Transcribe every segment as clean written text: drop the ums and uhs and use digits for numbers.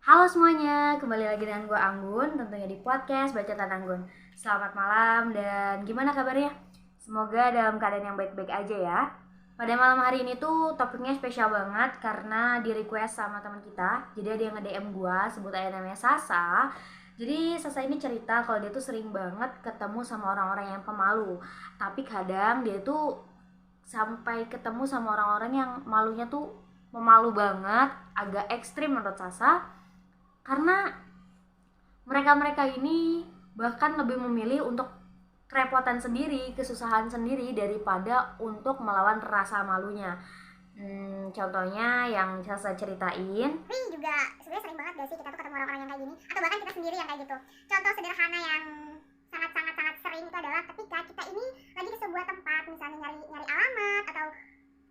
Halo semuanya, kembali lagi dengan gue Anggun, tentunya di podcast Bacaan Anggun. Selamat malam dan gimana kabarnya? Semoga dalam keadaan yang baik-baik aja ya. Pada malam hari ini tuh topiknya spesial banget karena di request sama teman kita. Jadi ada yang nge-DM gue, sebut aja namanya Sasa. Jadi Sasa ini cerita kalau dia tuh sering banget ketemu sama orang-orang yang pemalu. Tapi kadang dia tuh sampai ketemu sama orang-orang yang malunya tuh memalu banget, agak ekstrim menurut Sasa, karena mereka-mereka ini bahkan lebih memilih untuk kerepotan sendiri, kesusahan sendiri daripada untuk melawan rasa malunya. Contohnya yang saya ceritain. Tapi juga sebenarnya sering banget gak sih kita tuh ketemu orang-orang yang kayak gini, atau bahkan kita sendiri yang kayak gitu. Contoh sederhana yang sangat-sangat sering itu adalah ketika kita ini lagi di sebuah tempat, misalnya nyari alamat atau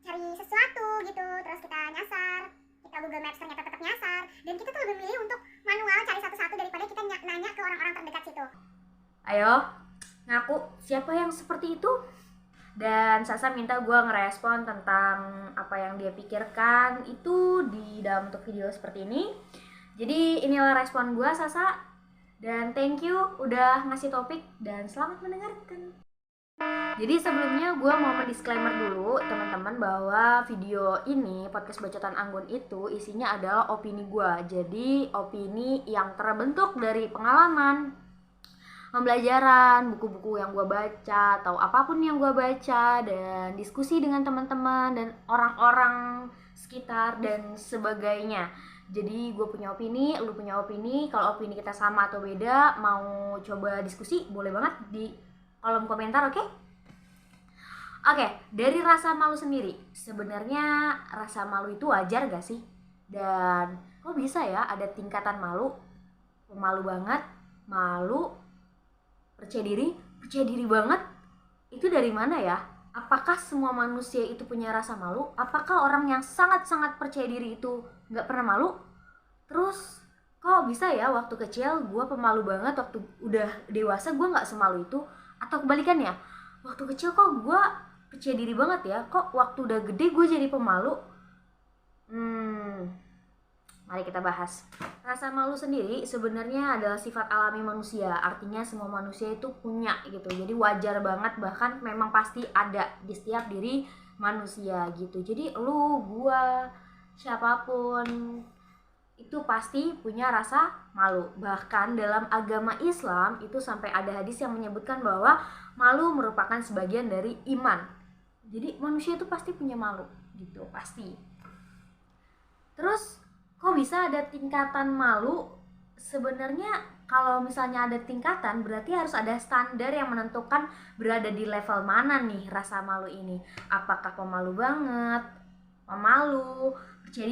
cari sesuatu gitu, terus kita nyasar, kita Google Maps ternyata tetap nyasar, dan kita tuh lebih milih untuk manual cari satu-satu daripada kita nanya ke orang-orang terdekat situ. Ayo, ngaku siapa yang seperti itu? Dan Sasa minta gue ngerespon tentang apa yang dia pikirkan itu di dalam bentuk video seperti ini. Jadi inilah respon gue, Sasa. Dan thank you udah ngasih topik dan selamat mendengarkan. Jadi sebelumnya gue mau mendisklaimer dulu teman-teman bahwa video ini, podcast Bacotan Anggun itu isinya adalah opini gue. Jadi opini yang terbentuk dari pengalaman, pembelajaran, buku-buku yang gue baca atau apapun yang gue baca, dan diskusi dengan teman-teman dan orang-orang sekitar dan sebagainya. Jadi gue punya opini, lu punya opini. Kalau opini kita sama atau beda, mau coba diskusi, boleh banget di kolom komentar, oke? Oke, dari rasa malu sendiri, sebenarnya rasa malu itu wajar gak sih? Dan kok bisa ya ada tingkatan malu, pemalu banget, malu, percaya diri banget. Itu dari mana ya? Apakah semua manusia itu punya rasa malu? Apakah orang yang sangat-sangat percaya diri itu gak pernah malu? Terus kok bisa ya waktu kecil gue pemalu banget, waktu udah dewasa gue gak semalu itu? Atau kebalikannya, waktu kecil kok gue percaya diri banget ya, kok waktu udah gede gue jadi pemalu? Mari kita bahas. Rasa malu sendiri sebenarnya adalah sifat alami manusia. Artinya semua manusia itu punya gitu. Jadi wajar banget, bahkan memang pasti ada di setiap diri manusia gitu. Jadi lu, gua, siapapun itu pasti punya rasa malu. Bahkan dalam agama Islam itu sampai ada hadis yang menyebutkan bahwa malu merupakan sebagian dari iman. Jadi manusia itu pasti punya malu gitu, pasti. Terus kok bisa ada tingkatan malu? Sebenarnya kalau misalnya ada tingkatan, berarti harus ada standar yang menentukan berada di level mana nih rasa malu ini. Apakah pemalu banget, pemalu, percaya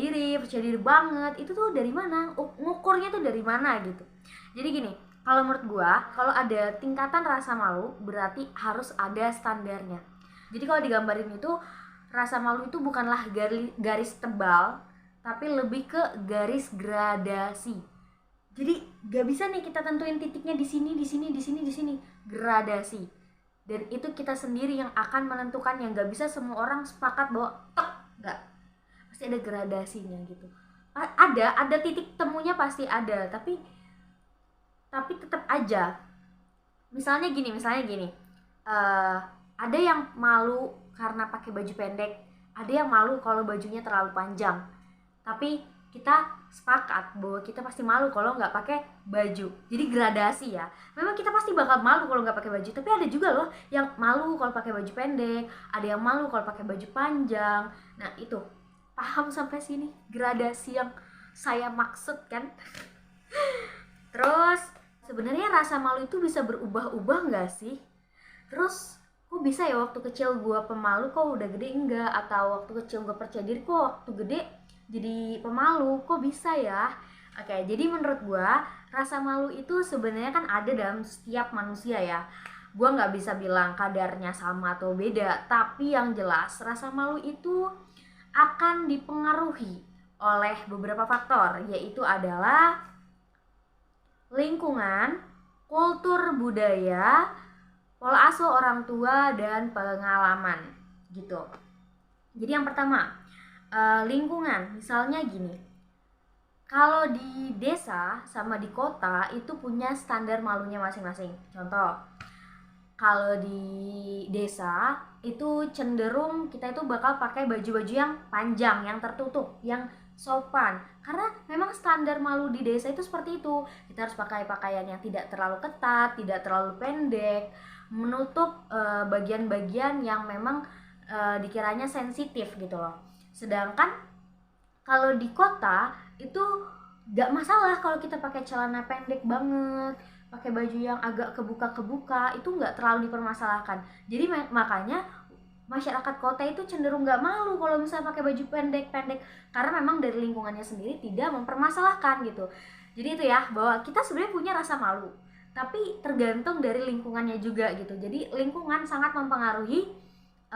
diri banget, itu tuh dari mana? Ngukurnya tuh dari mana gitu. Jadi gini, kalau menurut gua, kalau ada tingkatan rasa malu, berarti harus ada standarnya. Jadi kalau digambarin itu, rasa malu itu bukanlah garis tebal, tapi lebih ke garis gradasi. Jadi gak bisa nih kita tentuin titiknya di sini, di sini, di sini, di sini. Gradasi. Dan itu kita sendiri yang akan menentukan, yang gak bisa semua orang sepakat bahwa tek, gak. Pasti ada gradasinya gitu. Ada titik temunya pasti ada, tapi tetap aja. Misalnya gini, ada yang malu karena pakai baju pendek, ada yang malu kalau bajunya terlalu panjang. Tapi kita sepakat bahwa kita pasti malu kalau nggak pakai baju. Jadi gradasi ya. Memang kita pasti bakal malu kalau nggak pakai baju. Tapi ada juga loh yang malu kalau pakai baju pendek. Ada yang malu kalau pakai baju panjang. Nah itu, paham sampai sini gradasi yang saya maksud kan? Terus sebenarnya rasa malu itu bisa berubah-ubah nggak sih? Terus kok bisa ya waktu kecil gue pemalu, kok udah gede enggak? Atau waktu kecil gue percaya diri, kok waktu gede jadi pemalu, kok bisa ya? Oke, jadi menurut gue rasa malu itu sebenarnya kan ada dalam setiap manusia ya. Gue nggak bisa bilang kadarnya sama atau beda, tapi yang jelas rasa malu itu akan dipengaruhi oleh beberapa faktor, yaitu adalah lingkungan, kultur budaya, pola asuh orang tua, dan pengalaman gitu. Jadi yang pertama, lingkungan. Misalnya gini, Kalau di desa sama di kota itu punya standar malunya masing-masing. Contoh, kalau di desa itu cenderung kita itu bakal pakai baju-baju yang panjang, yang tertutup, yang sopan. Karena memang standar malu di desa itu seperti itu. Kita harus pakai pakaian yang tidak terlalu ketat, tidak terlalu pendek, menutup bagian-bagian yang memang dikiranya sensitif gitu loh. Sedangkan kalau di kota itu gak masalah kalau kita pakai celana pendek banget, pakai baju yang agak kebuka-kebuka, itu gak terlalu dipermasalahkan. Jadi makanya masyarakat kota itu cenderung gak malu kalau misalnya pakai baju pendek-pendek, karena memang dari lingkungannya sendiri tidak mempermasalahkan gitu. Jadi itu ya, bahwa kita sebenarnya punya rasa malu, tapi tergantung dari lingkungannya juga gitu. Jadi lingkungan sangat mempengaruhi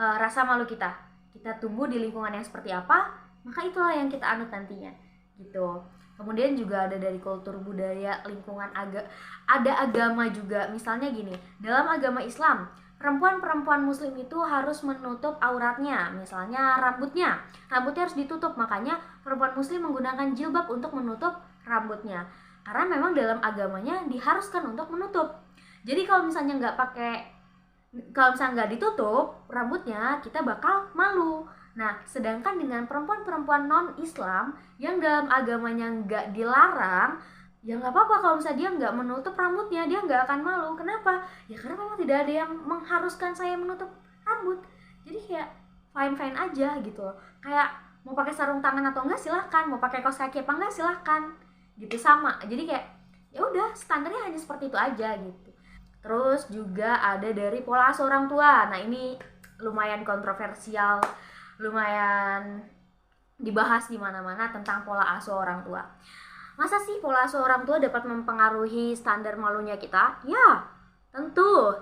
rasa malu kita. Kita tumbuh di lingkungan yang seperti apa, maka itulah yang kita anut nantinya gitu. Kemudian juga ada dari kultur budaya, lingkungan, ada agama juga. Misalnya gini, dalam agama Islam, perempuan muslim itu harus menutup auratnya. Misalnya rambutnya harus ditutup, makanya perempuan muslim menggunakan jilbab untuk menutup rambutnya. Karena memang dalam agamanya diharuskan untuk menutup. Jadi kalau misalnya nggak ditutup rambutnya, kita bakal malu. Nah, sedangkan dengan perempuan-perempuan non-Islam yang dalam agamanya nggak dilarang, ya nggak apa-apa kalau misalnya dia nggak menutup rambutnya, dia nggak akan malu. Kenapa? Ya karena memang tidak ada yang mengharuskan saya menutup rambut. Jadi kayak fine-fine aja gitu loh. Kayak mau pakai sarung tangan atau enggak silahkan, mau pakai kaos kaki apa enggak silahkan. Gitu sama. Jadi kayak ya udah, standarnya hanya seperti itu aja gitu. Terus juga ada dari pola asuh orang tua. Nah, ini lumayan kontroversial, lumayan dibahas di mana-mana tentang pola asuh orang tua. Masa sih pola asuh orang tua dapat mempengaruhi standar malunya kita? Ya, tentu.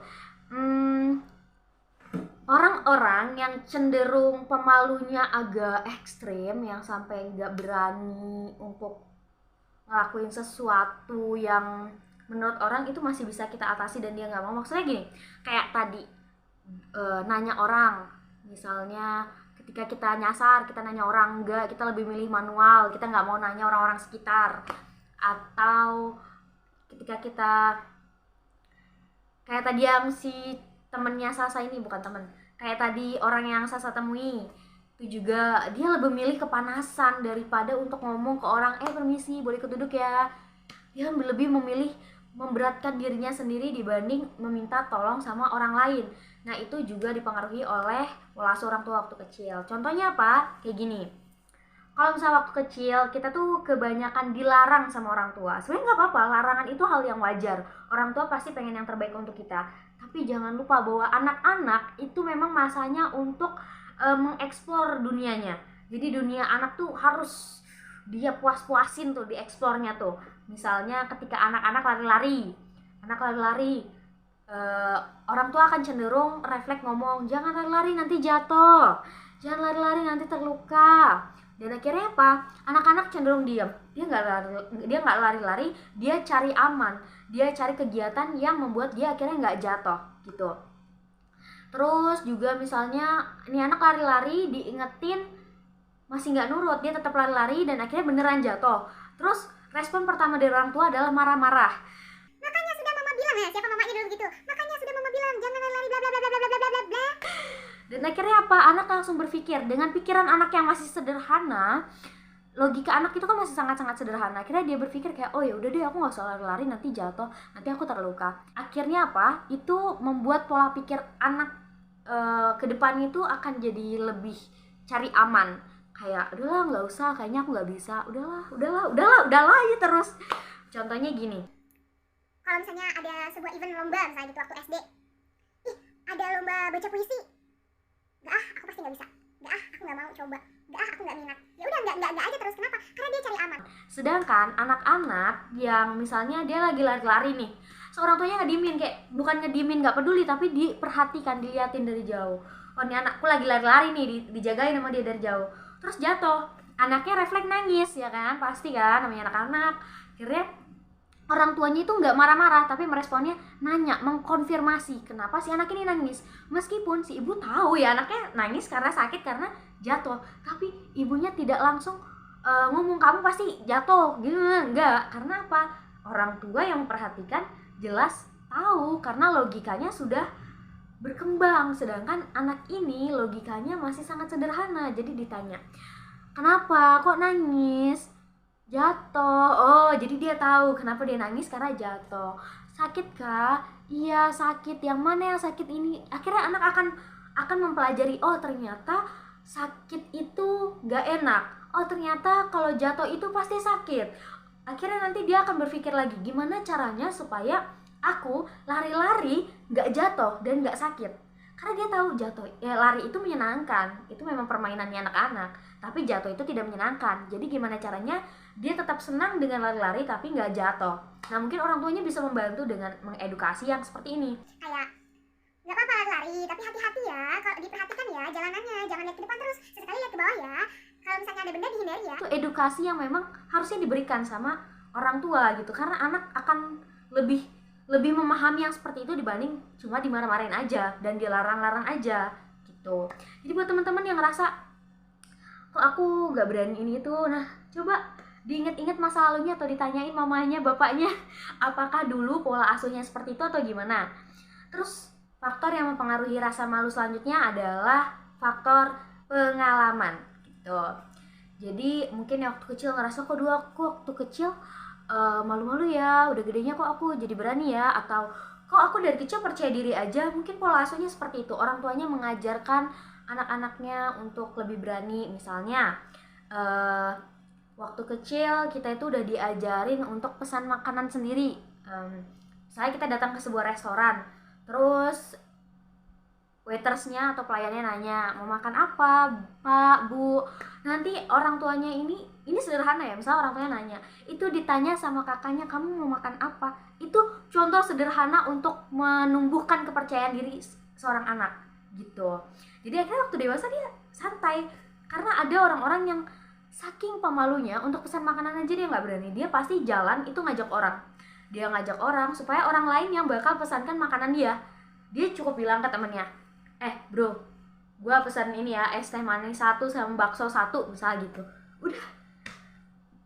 Orang-orang yang cenderung pemalunya agak ekstrim, yang sampai nggak berani untuk ngelakuin sesuatu yang menurut orang itu masih bisa kita atasi dan dia nggak mau. Maksudnya gini, kayak tadi nanya orang, misalnya ketika kita nyasar, kita nanya orang, enggak, kita lebih milih manual, kita nggak mau nanya orang-orang sekitar. Atau ketika kita kayak tadi yang si temennya Sasa ini, bukan temen, kayak tadi orang yang Sasa temui, itu juga dia lebih milih kepanasan daripada untuk ngomong ke orang, permisi boleh ikut duduk ya. Dia lebih memilih memberatkan dirinya sendiri dibanding meminta tolong sama orang lain. Nah, itu juga dipengaruhi oleh pola asuh orang tua waktu kecil. Contohnya apa? Kayak gini. Kalau misalnya waktu kecil kita tuh kebanyakan dilarang sama orang tua. Sebenarnya nggak apa-apa, larangan itu hal yang wajar. Orang tua pasti pengen yang terbaik untuk kita. Tapi jangan lupa bahwa anak-anak itu memang masanya untuk mengeksplor dunianya. Jadi dunia anak tuh harus dia puas-puasin tuh, dieksplornya tuh. Misalnya ketika anak-anak lari-lari, orang tua akan cenderung refleks ngomong, jangan lari-lari nanti jatuh, jangan lari-lari nanti terluka. Dan akhirnya apa? Anak-anak cenderung diam, dia nggak lari-lari, dia cari aman, dia cari kegiatan yang membuat dia akhirnya nggak jatuh gitu. Terus juga misalnya ini anak lari-lari, diingetin masih nggak nurut, dia tetap lari-lari dan akhirnya beneran jatuh. Terus respon pertama dari orang tua adalah marah-marah. Makanya sudah mama bilang ya, siapa mamanya dulu gitu. Makanya sudah mama bilang jangan lari bla bla bla bla bla bla bla. Dan akhirnya apa? Anak langsung berpikir dengan pikiran anak yang masih sederhana. Logika anak itu kan masih sangat-sangat sederhana. Akhirnya dia berpikir kayak, oh ya udah deh, aku nggak usah lari-lari, nanti jatuh, nanti aku terluka. Akhirnya apa? Itu membuat pola pikir anak ke depannya itu akan jadi lebih cari aman. Kayak udahlah nggak usah, kayaknya aku nggak bisa, udahlah aja terus. Contohnya gini, kalau misalnya ada sebuah event lomba misalnya gitu waktu SD, ada lomba baca puisi, aku pasti nggak bisa, aku nggak mau coba, aku nggak minat, ya udah nggak aja terus. Kenapa? Karena dia cari aman. Sedangkan anak-anak yang misalnya dia lagi lari-lari nih, seorang tuanya ngediemin, kayak bukan ngediemin nggak peduli, tapi diperhatikan, diliatin dari jauh. Oh ini anakku lagi lari-lari nih, dijagain sama dia dari jauh. Terus jatuh, anaknya refleks nangis, ya kan, pasti kan, namanya anak-anak. Akhirnya orang tuanya itu nggak marah-marah, tapi meresponnya nanya, mengkonfirmasi kenapa si anak ini nangis. Meskipun si ibu tahu ya anaknya nangis karena sakit, karena jatuh, tapi ibunya tidak langsung ngomong kamu pasti jatuh gitu, enggak. Karena apa? Orang tua yang memperhatikan jelas tahu karena logikanya sudah berkembang, sedangkan anak ini logikanya masih sangat sederhana. Jadi ditanya, kenapa kok nangis, jatuh, oh jadi dia tahu kenapa dia nangis karena jatuh. Sakit kah? Iya sakit. Yang mana yang sakit ini? Akhirnya anak akan mempelajari, oh ternyata sakit itu gak enak, oh ternyata kalau jatuh itu pasti sakit. Akhirnya nanti dia akan berpikir lagi, gimana caranya supaya aku lari-lari gak jatuh dan gak sakit. Karena dia tahu jatuh, lari itu menyenangkan, itu memang permainannya anak-anak, tapi jatuh itu tidak menyenangkan. Jadi gimana caranya dia tetap senang dengan lari-lari tapi gak jatuh. Nah mungkin orang tuanya bisa membantu dengan mengedukasi yang seperti ini. Kayak nggak apa-apa lari, tapi hati-hati ya, kalau diperhatikan ya jalanannya, jangan lihat ke depan terus, sesekali lihat ke bawah ya. Kalau misalnya ada benda dihindari ya. Itu edukasi yang memang harusnya diberikan sama orang tua gitu, karena anak akan lebih memahami yang seperti itu dibanding cuma dimarah-marahin aja dan dilarang-larang aja gitu. Jadi buat teman-teman yang ngerasa kok aku nggak berani ini itu, nah coba diinget-inget masa lalunya atau ditanyain mamanya, bapaknya, apakah dulu pola asuhnya seperti itu atau gimana. Terus faktor yang mempengaruhi rasa malu selanjutnya adalah faktor pengalaman gitu. Jadi mungkin waktu kecil ngerasa kok dulu aku waktu kecil malu-malu ya, udah gedenya kok aku jadi berani ya, atau kok aku dari kecil percaya diri aja. Mungkin pola asuhnya seperti itu, orang tuanya mengajarkan anak-anaknya untuk lebih berani. Misalnya waktu kecil kita itu udah diajarin untuk pesan makanan sendiri. Misalnya kita datang ke sebuah restoran, terus waitersnya atau pelayannya nanya mau makan apa pak, bu. Nanti orang tuanya ini sederhana ya, misalnya orang tuanya nanya, itu ditanya sama kakaknya kamu mau makan apa. Itu contoh sederhana untuk menumbuhkan kepercayaan diri seorang anak gitu. Jadi akhirnya waktu dewasa dia santai, karena ada orang-orang yang saking pemalunya untuk pesan makanan aja dia nggak berani. Dia pasti jalan itu ngajak orang, dia ngajak orang supaya orang lain yang bakal pesankan makanan dia cukup bilang ke temennya, bro, gua pesan ini ya, es teh manis 1 sama bakso 1 misalnya gitu. Udah,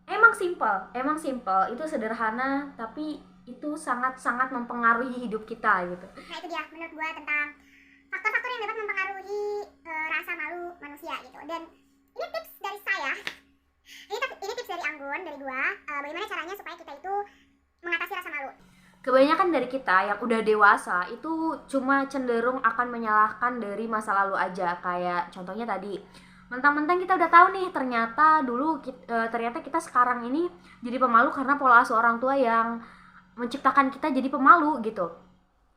emang simple, itu sederhana, tapi itu sangat-sangat mempengaruhi hidup kita gitu. Nah itu dia menurut gua tentang faktor-faktor yang dapat mempengaruhi rasa malu manusia gitu. Dan ini tips dari saya, ini tips dari Anggun, dari gua, bagaimana caranya supaya kita itu mengatasi rasa malu. Kebanyakan dari kita yang udah dewasa itu cuma cenderung akan menyalahkan dari masa lalu aja. Kayak contohnya tadi, mentang-mentang kita udah tahu nih ternyata dulu ternyata kita sekarang ini jadi pemalu karena pola asuh orang tua yang menciptakan kita jadi pemalu gitu.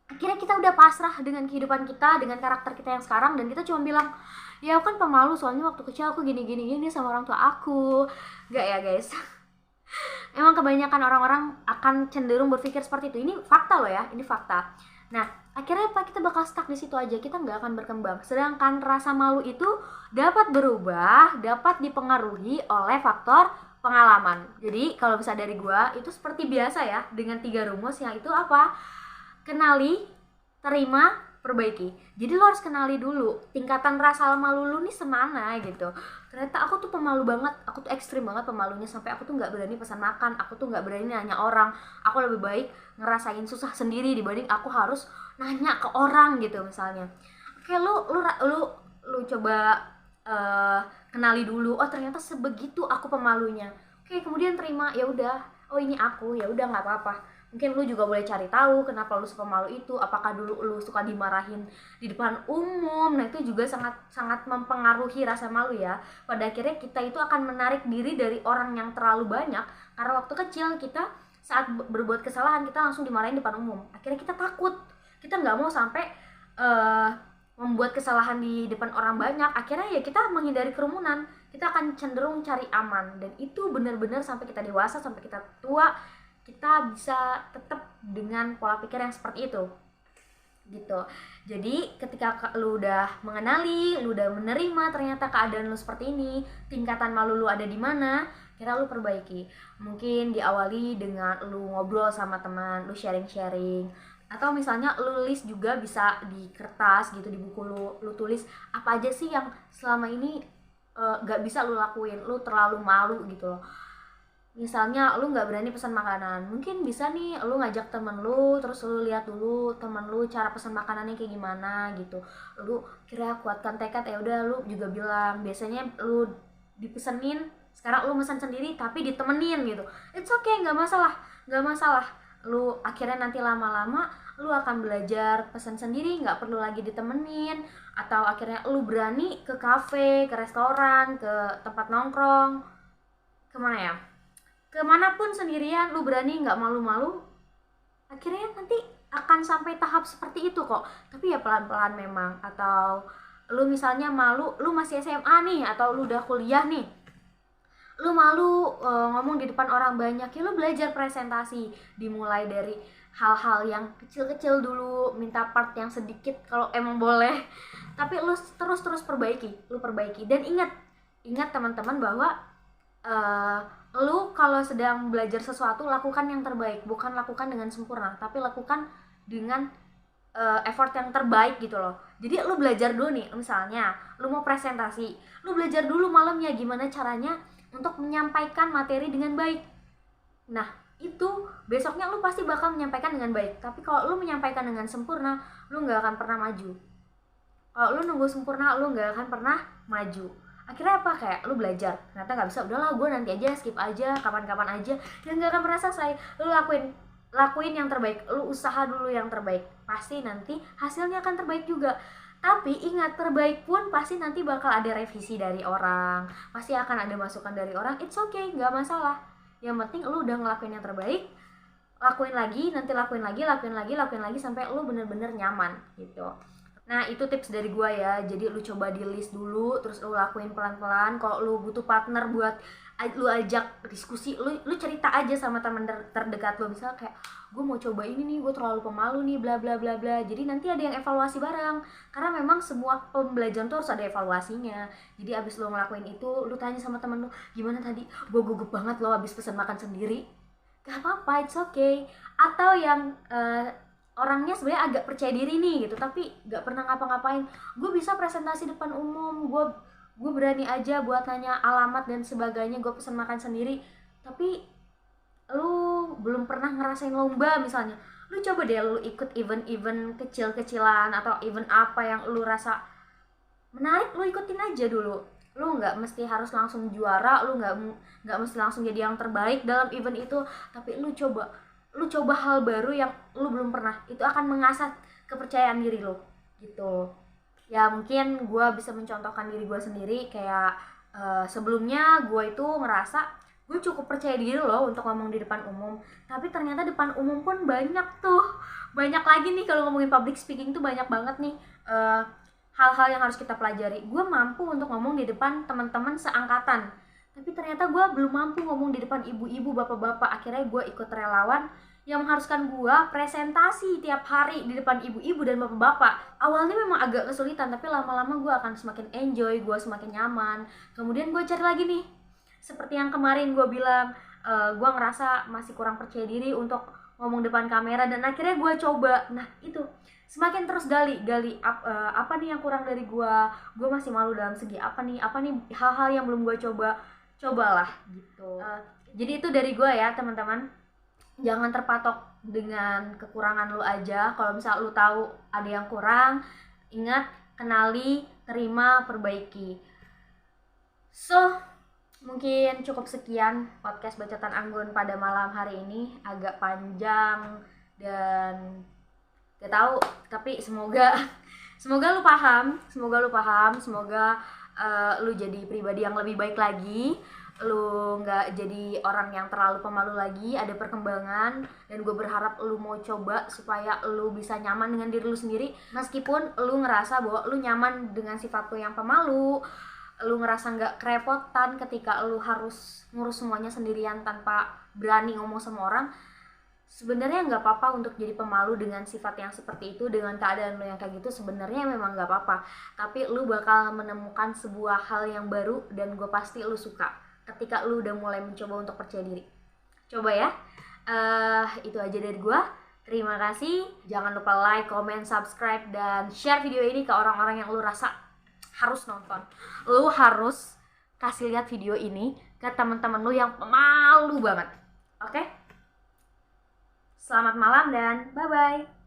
Akhirnya kita udah pasrah dengan kehidupan kita, dengan karakter kita yang sekarang, dan kita cuma bilang, ya aku kan pemalu soalnya waktu kecil aku gini sama orang tua aku. Gak ya guys. Emang kebanyakan orang-orang akan cenderung berpikir seperti itu. Ini fakta loh ya, ini fakta. Nah, akhirnya apa? Kita bakal stuck di situ aja, kita nggak akan berkembang. Sedangkan rasa malu itu dapat berubah, dapat dipengaruhi oleh faktor pengalaman. Jadi kalau bisa dari gua itu seperti biasa ya, dengan 3 rumus yang itu apa? Kenali, terima, perbaiki. Jadi lo harus kenali dulu tingkatan rasa malu lu nih semana gitu. Ternyata aku tuh pemalu banget, aku tuh ekstrim banget pemalunya, sampai aku tuh nggak berani pesan makan, aku tuh nggak berani nanya orang. Aku lebih baik ngerasain susah sendiri dibanding aku harus nanya ke orang gitu misalnya. Oke, lu coba kenali dulu, oh ternyata sebegitu aku pemalunya. Oke, kemudian terima, ya udah, oh ini aku, ya udah nggak apa-apa. Mungkin lu juga boleh cari tahu kenapa lu suka malu itu, apakah dulu lu suka dimarahin di depan umum. Nah itu juga sangat mempengaruhi rasa malu ya. Pada akhirnya kita itu akan menarik diri dari orang yang terlalu banyak, karena waktu kecil kita saat berbuat kesalahan kita langsung dimarahin di depan umum. Akhirnya kita takut, kita nggak mau sampai membuat kesalahan di depan orang banyak. Akhirnya ya kita menghindari kerumunan, kita akan cenderung cari aman. Dan itu benar-benar sampai kita dewasa, sampai kita tua, kita bisa tetap dengan pola pikir yang seperti itu gitu. Jadi ketika lu udah mengenali, lu udah menerima ternyata keadaan lu seperti ini, tingkatan malu lu ada di mana, kira lu perbaiki. Mungkin diawali dengan lu ngobrol sama teman, lu sharing-sharing, atau misalnya lu list juga bisa di kertas gitu, di buku lu tulis apa aja sih yang selama ini gak bisa lu lakuin, lu terlalu malu gitu loh. Misalnya lu nggak berani pesan makanan, mungkin bisa nih lu ngajak temen lu, terus lu lihat dulu temen lu cara pesan makanannya kayak gimana gitu. Lu kira kuatkan tekad, ya udah lu juga bilang biasanya lu dipesenin, sekarang lu pesan sendiri tapi ditemenin gitu. It's okay, nggak masalah. Lu akhirnya nanti lama-lama lu akan belajar pesan sendiri, nggak perlu lagi ditemenin. Atau akhirnya lu berani ke kafe, ke restoran, ke tempat nongkrong, kemana ya, kemanapun sendirian, lu berani, nggak malu-malu, akhirnya nanti akan sampai tahap seperti itu kok. Tapi ya pelan-pelan memang. Atau lu misalnya malu, lu masih SMA nih, atau lu udah kuliah nih, lu malu ngomong di depan orang banyak, ya lu belajar presentasi. Dimulai dari hal-hal yang kecil-kecil dulu, minta part yang sedikit kalau emang boleh, tapi lu terus perbaiki. Dan ingat teman-teman bahwa lu kalau sedang belajar sesuatu, lakukan yang terbaik, bukan lakukan dengan sempurna, tapi lakukan dengan effort yang terbaik gitu loh. Jadi lu belajar dulu nih, misalnya lu mau presentasi, lu belajar dulu malamnya gimana caranya untuk menyampaikan materi dengan baik. Nah, itu besoknya lu pasti bakal menyampaikan dengan baik. Tapi kalau lu menyampaikan dengan sempurna, lu nggak akan pernah maju. Kalau lu nunggu sempurna, lu nggak akan pernah maju. Akhirnya apa, kayak lu belajar ternyata nggak bisa, udahlah gue nanti aja, skip aja, kapan-kapan aja, dan nggak akan pernah selesai. Lu lakuin yang terbaik, lu usaha dulu yang terbaik, pasti nanti hasilnya akan terbaik juga. Tapi ingat, terbaik pun pasti nanti bakal ada revisi dari orang, pasti akan ada masukan dari orang. It's okay, nggak masalah. Yang penting lu udah ngelakuin yang terbaik, lakuin lagi, nanti lakuin lagi sampai lu bener-bener nyaman gitu. Nah, itu tips dari gua ya. Jadi lu coba di list dulu, terus lu lakuin pelan-pelan. Kalau lu butuh partner buat lu ajak diskusi, lu cerita aja sama teman terdekat lu. Misalnya kayak, gue mau coba ini nih, gue terlalu pemalu nih, bla bla bla bla. Jadi nanti ada yang evaluasi bareng. Karena memang semua pembelajaran tuh harus ada evaluasinya. Jadi abis lu ngelakuin itu, lu tanya sama temen lu, gimana tadi? Gue gugup banget lo abis pesen makan sendiri. Gak apa-apa, it's okay. Atau yang orangnya sebenarnya agak percaya diri nih gitu, tapi gak pernah ngapa-ngapain, gue bisa presentasi depan umum, gue berani aja buat nanya alamat dan sebagainya, gue pesen makan sendiri. Tapi lu belum pernah ngerasain lomba misalnya, lu coba deh lu ikut event-event kecil-kecilan atau event apa yang lu rasa menarik, lu ikutin aja dulu. Lu nggak mesti harus langsung juara, lu nggak mesti langsung jadi yang terbaik dalam event itu, tapi lu coba hal baru yang lu belum pernah. Itu akan mengasah kepercayaan diri lu gitu. Ya mungkin gue bisa mencontohkan diri gue sendiri. Kayak sebelumnya gue itu ngerasa gue cukup percaya diri loh untuk ngomong di depan umum, tapi ternyata depan umum pun banyak lagi nih. Kalau ngomongin public speaking tuh banyak banget nih hal-hal yang harus kita pelajari. Gue mampu untuk ngomong di depan teman-teman seangkatan, tapi ternyata gue belum mampu ngomong di depan ibu-ibu, bapak-bapak. Akhirnya gue ikut relawan yang mengharuskan gue presentasi tiap hari di depan ibu-ibu dan bapak-bapak. Awalnya memang agak kesulitan, tapi lama-lama gue akan semakin enjoy, gue semakin nyaman. Kemudian gue cari lagi nih, seperti yang kemarin gue bilang, gue ngerasa masih kurang percaya diri untuk ngomong depan kamera, dan akhirnya gue coba. Nah itu, semakin terus gali apa nih yang kurang dari gue masih malu dalam segi apa nih hal-hal yang belum gue cobalah gitu. Jadi itu dari gue ya teman-teman, jangan terpatok dengan kekurangan lu aja. Kalau misal lu tahu ada yang kurang, ingat, kenali, terima, perbaiki. So mungkin cukup sekian podcast Bacotan Anggun pada malam hari ini. Agak panjang dan gak tahu, tapi semoga lu paham, semoga lu jadi pribadi yang lebih baik lagi, lu nggak jadi orang yang terlalu pemalu lagi, ada perkembangan. Dan gue berharap lu mau coba supaya lu bisa nyaman dengan diri lu sendiri, meskipun lu ngerasa bahwa lu nyaman dengan sifat lu yang pemalu, lu ngerasa nggak kerepotan ketika lu harus ngurus semuanya sendirian tanpa berani ngomong sama orang. Sebenarnya nggak apa-apa untuk jadi pemalu dengan sifat yang seperti itu, dengan keadaan lu yang kayak gitu. Sebenarnya memang nggak apa-apa, tapi lu bakal menemukan sebuah hal yang baru, dan gue pasti lu suka ketika lu udah mulai mencoba untuk percaya diri. Coba ya. Itu aja dari gue. Terima kasih. Jangan lupa like, comment, subscribe, dan share video ini ke orang-orang yang lu rasa harus nonton. Lu harus kasih lihat video ini ke teman-teman lu yang pemalu banget. Oke? Selamat malam dan bye-bye.